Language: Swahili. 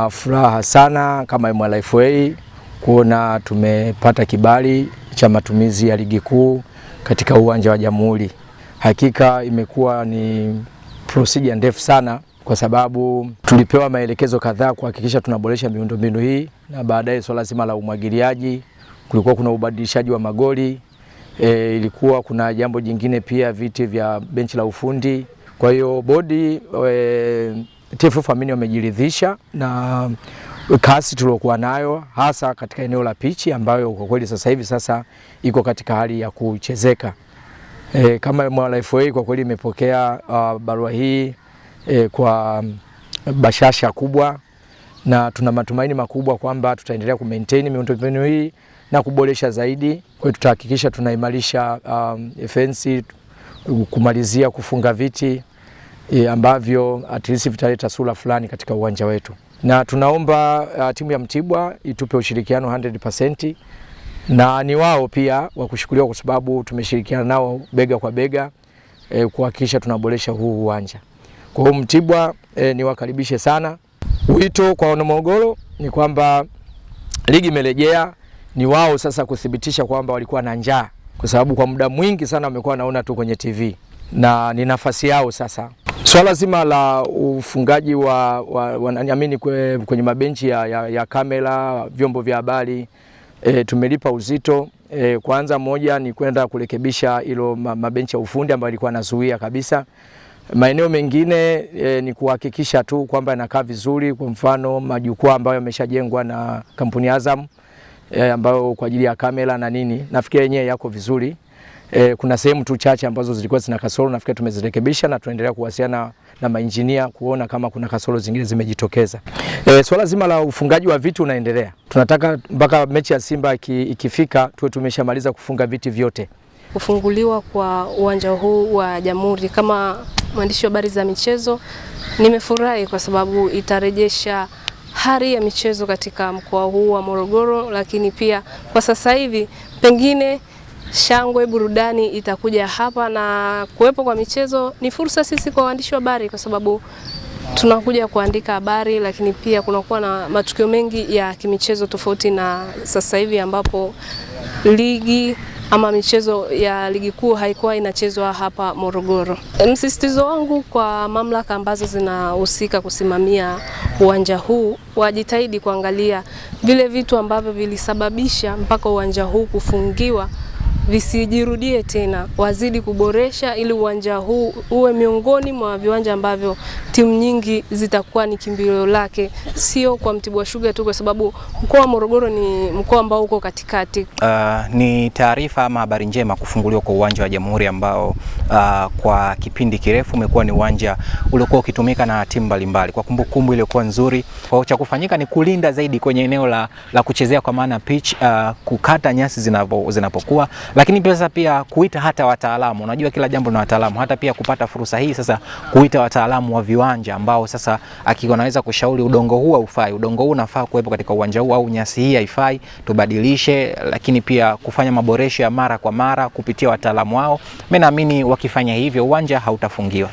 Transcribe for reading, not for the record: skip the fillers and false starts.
Furaha sana kama MRFA kuona tumepata kibali cha matumizi ya ligi kuu katika uwanja wa Jamhuri. Hakika imekuwa ni procedure ndefu sana kwa sababu tulipewa maelekezo kadhaa kuhakikisha tunaboresha miundombinu hii, na baadaye swala zima la umwagiliaji, kulikuwa kuna ubadilishaji wa magoli, ilikuwa kuna jambo jingine pia, viti vya benchi la ufundi. Kwa hiyo bodi TFF wamejiridhisha na kasi tuliokuwa nayo hasa katika eneo la pichi ambayo kwa kweli sasa hivi iko katika hali ya kuchezeka. Kama MRFA kwa kweli imepokea barua hii kwa bashasha kubwa, na tuna matumaini makubwa kwamba tutaendelea kumaintain miundombinu hii na kuboresha zaidi. Kwa hiyo tutahakikisha tunaimarisha fence, kumalizia kufunga viti ambavyo at least vitaleta sura fulani katika uwanja wetu, na tunaomba timu ya Mtibwa itupe ushirikiano 100%, na ni wao pia wa kushukuriwa kwa sababu tumeshirikiana nao bega kwa bega kuhakikisha tunaboresha huu uwanja. Kwa hiyo Mtibwa niwakaribishe sana. Wito kwa Wanamorogoro ni kwamba ligi imerejea, ni wao sasa kuthibitisha kwamba walikuwa na njaa, kwa sababu kwa muda mwingi sana wamekuwa wanaona tu kwenye TV, na ni nafasi yao sasa. Swala zima la ufungaji naamini kwenye mabenchi ya kamera, vyombo vya habari, tumelipa uzito. Kwanza moja ni kwenda kurekebisha hilo mabenchi ya ufundi ambayo ilikuwa nazuia kabisa. Maeneo mengine ni kuhakikisha tu kwamba yanakaa vizuri, kwa mfano majukwaa ambayo yameshajengwa na kampuni Azam ambayo kwa ajili ya kamera na nini, nafikiri yenyewe yako vizuri. Kuna sehemu tu chache ambazo zilikuwa zina kasoro, nafikiri tumezirekebisha na tunaendelea kuwasiliana na mainjinia kuona kama kuna kasoro zingine zimejitokeza. Swala zima la ufungaji wa viti unaendelea. Tunataka mpaka mechi ya Simba ikifika tuwe tumeshamaliza kufunga viti vyote. Kufunguliwa kwa uwanja huu wa Jamhuri, kama mwandishi wa habari za michezo, nimefurahi kwa sababu itarejesha hari ya michezo katika mkoa huu wa Morogoro, lakini pia kwa sasa hivi pengine shangwe, burudani itakuja hapa, na kuwepo kwa michezo ni fursa sisi kwa waandishi wa habari, kwa sababu tunakuja kuandika habari, lakini pia kunakuwa na matukio mengi ya kimichezo tofauti na sasa hivi ambapo ligi ama michezo ya ligi kuu haikuwa inachezwa hapa Morogoro. Msisitizo wangu kwa mamlaka ambazo zinahusika kusimamia uwanja huu, wajitahidi kuangalia vile vitu ambavyo vilisababisha mpaka uwanja huu kufungiwa visijirudie tena, wazidi kuboresha ili uwanja huu uwe miongoni mwa viwanja ambavyo timu nyingi zitakuwa ni kimbilio lake, sio kwa Mtibwa Sugar tu, kwa sababu mkoa wa Morogoro ni mkoa ambao uko katikati. Ni taarifa ama habari njema kufunguliwa kwa uwanja wa Jamhuri ambao kwa kipindi kirefu umekuwa ni uwanja uliokuwa ukitumika na timu mbalimbali. Kwa kumbukumbu iliyokuwa nzuri, kwa cha kufanyika ni kulinda zaidi kwenye eneo la kuchezea, kwa maana pitch, kukata nyasi zinapokuwa, lakini pia kuita hata wataalamu. Unajua kila jambo na wataalamu, hata pia kupata fursa hii sasa kuita wataalamu wa viwanja ambao sasa wanaweza kushauri udongo huu haufai, udongo huu unafaa kuwepo katika uwanja huu, au nyasi hii haifai, tubadilishe, lakini pia kufanya maboresho ya mara kwa mara kupitia wataalamu wao. Mimi naamini wakifanya hivyo uwanja hautafungiwa.